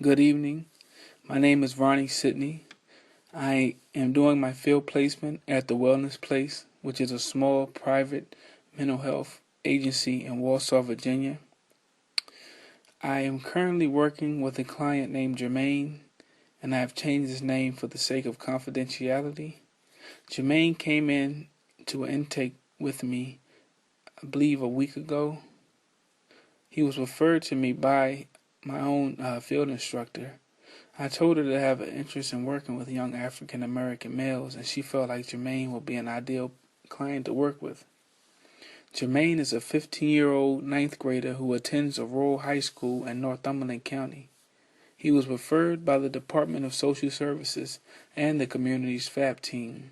Good evening. My name is Ronnie Sidney. I am doing my field placement at the Wellness Place, which is a small private mental health agency in Warsaw, Virginia. I am currently working with a client named Jermaine, and I have changed his name for the sake of confidentiality. Jermaine came in to an intake with me, I believe, a week ago. He was referred to me by my own field instructor. I told her to have an interest in working with young African American males, and she felt like Jermaine would be an ideal client to work with. Jermaine is a 15-year-old ninth grader who attends a rural high school in Northumberland County. He was referred by the Department of Social Services and the community's FAP team.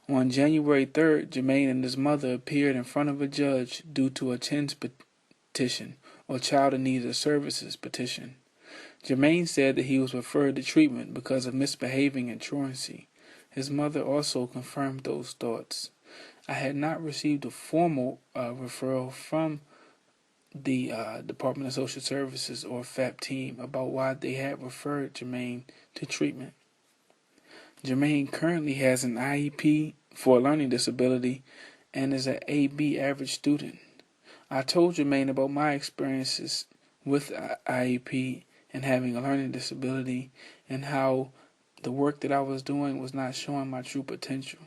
On January 3rd, Jermaine and his mother appeared in front of a judge due to a TENS petition, or Child in Need of Services petition. Jermaine said that he was referred to treatment because of misbehaving and truancy. His mother also confirmed those thoughts. I had not received a formal referral from the Department of Social Services or FAP team about why they had referred Jermaine to treatment. Jermaine currently has an IEP for a learning disability and is an AB average student. I told Jermaine about my experiences with IEP and having a learning disability and how the work that I was doing was not showing my true potential.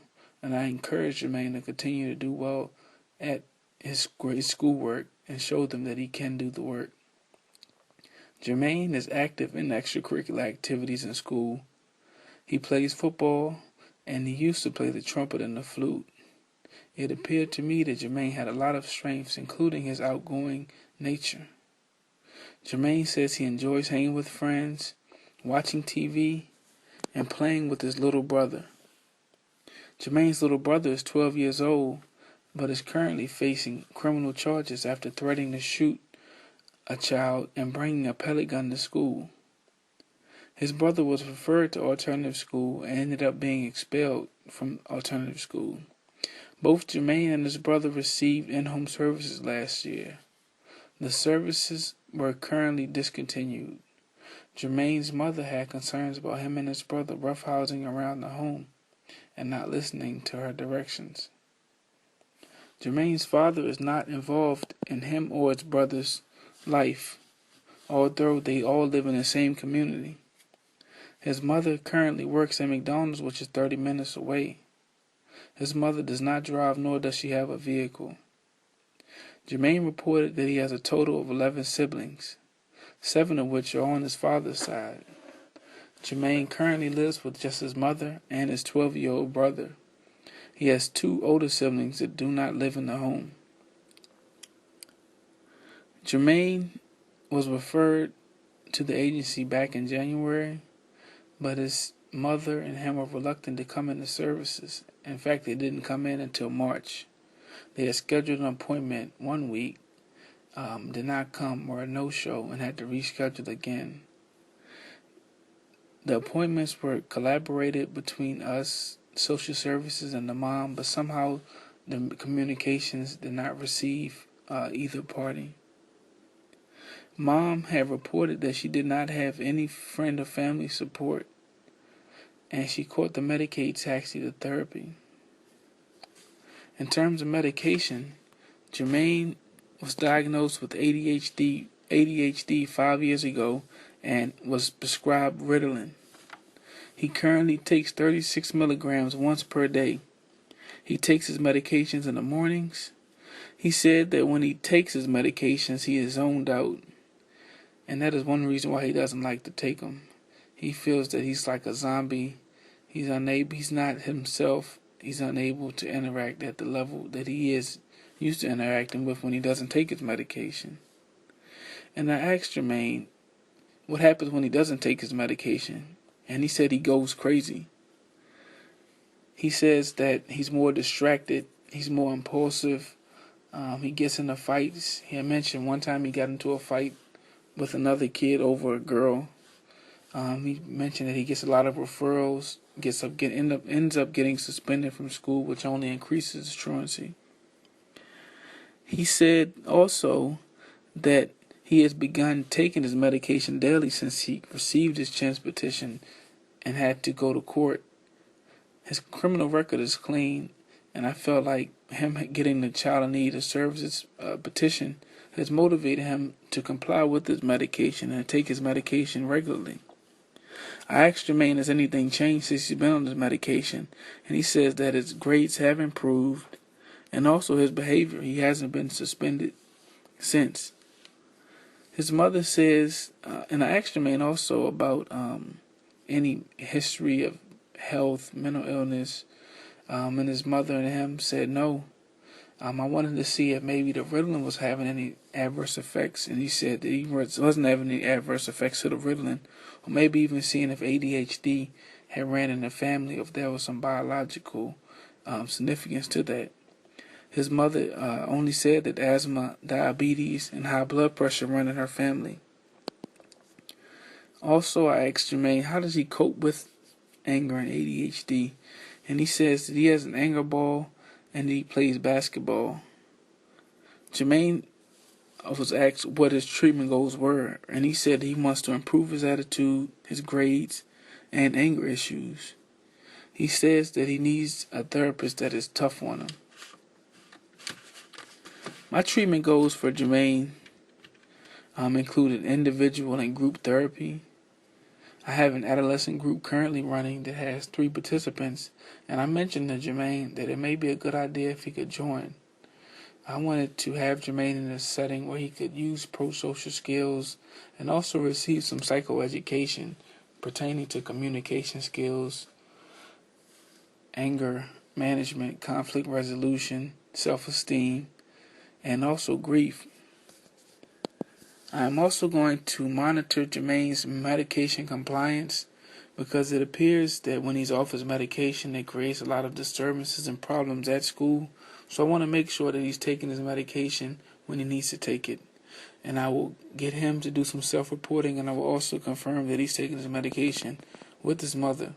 And I encouraged Jermaine to continue to do well at his schoolwork and show them that he can do the work. Jermaine is active in extracurricular activities in school. He plays football, and he used to play the trumpet and the flute. It appeared to me that Jermaine had a lot of strengths, including his outgoing nature. Jermaine says he enjoys hanging with friends, watching TV, and playing with his little brother. Jermaine's little brother is 12 years old, but is currently facing criminal charges after threatening to shoot a child and bringing a pellet gun to school. His brother was referred to alternative school and ended up being expelled from alternative school. Both Jermaine and his brother received in-home services last year. The services were currently discontinued. Jermaine's mother had concerns about him and his brother roughhousing around the home and not listening to her directions. Jermaine's father is not involved in him or his brother's life, although they all live in the same community. His mother currently works at McDonald's, which is 30 minutes away. His mother does not drive, nor does she have a vehicle. Jermaine reported that he has a total of 11 siblings, 7 of which are on his father's side. Jermaine currently lives with just his mother and his 12-year-old brother. He has 2 older siblings that do not live in the home. Jermaine was referred to the agency back in January, but his mother and him were reluctant to come into services. In fact, they didn't come in until March. They had scheduled an appointment one week, did not come, or a no-show, and had to reschedule again. The appointments were collaborated between us, social services, and the mom, but somehow the communications did not receive either party. Mom had reported that she did not have any friend or family support, and she caught the Medicaid taxi to therapy. In terms of medication, Jermaine was diagnosed with ADHD 5 years ago and was prescribed Ritalin. He currently takes 36 milligrams once per day. He takes his medications in the mornings. He said that when he takes his medications, he is zoned out, and that is one reason why he doesn't like to take them. He feels that he's like a zombie. He's not himself. He's unable to interact at the level that he is used to interacting with when he doesn't take his medication. And I asked Jermaine what happens when he doesn't take his medication, and he said he goes crazy. He says that he's more distracted, he's more impulsive, he gets into fights. He had mentioned one time he got into a fight with another kid over a girl. He mentioned that he gets a lot of referrals, ends up getting suspended from school, which only increases his truancy. He said also that He has begun taking his medication daily since he received his chance petition and had to go to court. His criminal record is clean, and I felt like him getting the child in need of services petition has motivated him to comply with his medication and take his medication regularly. I asked Jermaine, has anything changed since he's been on this medication? And he says that his grades have improved and also his behavior. He hasn't been suspended since. His mother says, and I asked Jermaine also about any history of health, mental illness, and his mother and him said no. I wanted to see if maybe the Ritalin was having any adverse effects, and he said that he wasn't having any adverse effects to the Ritalin, or maybe even seeing if ADHD had ran in the family, if there was some biological significance to that. His mother only said that asthma, diabetes, and high blood pressure run in her family. Also, I asked Jermaine, how does he cope with anger and ADHD? And he says that he has an anger ball and he plays basketball. Jermaine was asked what his treatment goals were, and he said he wants to improve his attitude, his grades, and anger issues. He says that he needs a therapist that is tough on him. My treatment goals for Jermaine included individual and group therapy. I have an adolescent group currently running that has 3 participants, and I mentioned to Jermaine that it may be a good idea if he could join. I wanted to have Jermaine in a setting where he could use pro-social skills and also receive some psychoeducation pertaining to communication skills, anger management, conflict resolution, self-esteem, and also grief. I am also going to monitor Jermaine's medication compliance because it appears that when he's off his medication, it creates a lot of disturbances and problems at school. So I want to make sure that he's taking his medication when he needs to take it. And I will get him to do some self-reporting, and I will also confirm that he's taking his medication with his mother.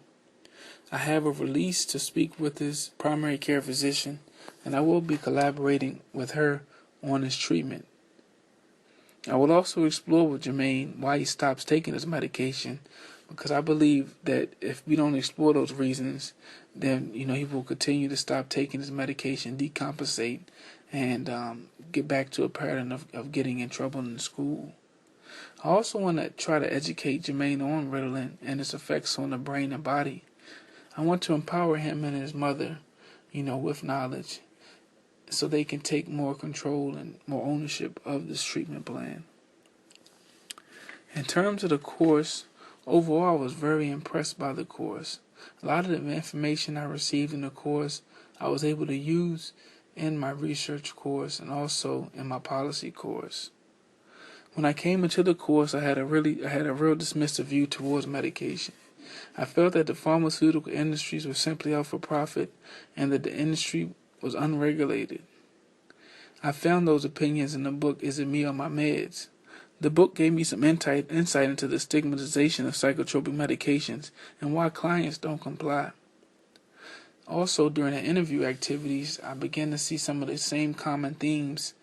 I have a release to speak with his primary care physician, and I will be collaborating with her on his treatment. I will also explore with Jermaine why he stops taking his medication, because I believe that if we don't explore those reasons, then he will continue to stop taking his medication, decompensate, and get back to a pattern of getting in trouble in school. I also want to try to educate Jermaine on Ritalin and its effects on the brain and body. I want to empower him and his mother, with knowledge, so they can take more control and more ownership of this treatment plan. In terms of the course, overall I was very impressed by the course. A lot of the information I received in the course I was able to use in my research course and also in my policy course. When I came into the course, I had a real dismissive view towards medication. I felt that the pharmaceutical industries were simply out for profit and that the industry was unregulated. I found those opinions in the book Is It Me or My Meds? The book gave me some insight into the stigmatization of psychotropic medications and why clients don't comply. Also, during the interview activities, I began to see some of the same common themes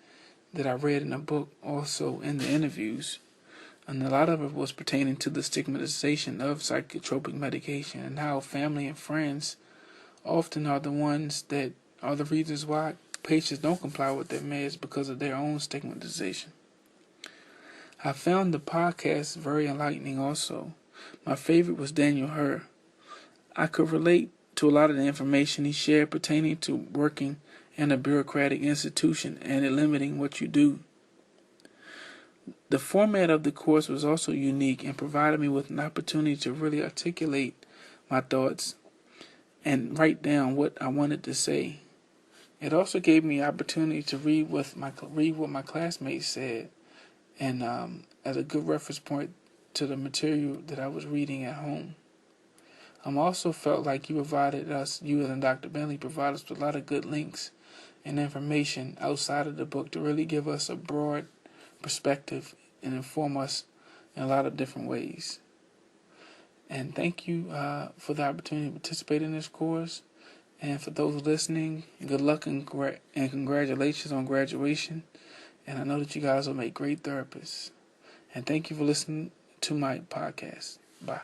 that I read in the book also in the interviews. And a lot of it was pertaining to the stigmatization of psychotropic medication and how family and friends often are the ones that are the reasons why patients don't comply with their meds because of their own stigmatization. I found the podcast very enlightening also. My favorite was Daniel Herr. I could relate to a lot of the information he shared pertaining to working in a bureaucratic institution and it limiting what you do. The format of the course was also unique and provided me with an opportunity to really articulate my thoughts and write down what I wanted to say. It also gave me an opportunity to read what my classmates said, and as a good reference point to the material that I was reading at home. I also felt like you and Dr. Bentley provided us with a lot of good links and information outside of the book to really give us a broad perspective and inform us in a lot of different ways. And thank you for the opportunity to participate in this course. And for those listening, good luck and congratulations on graduation. And I know that you guys will make great therapists. And thank you for listening to my podcast. Bye.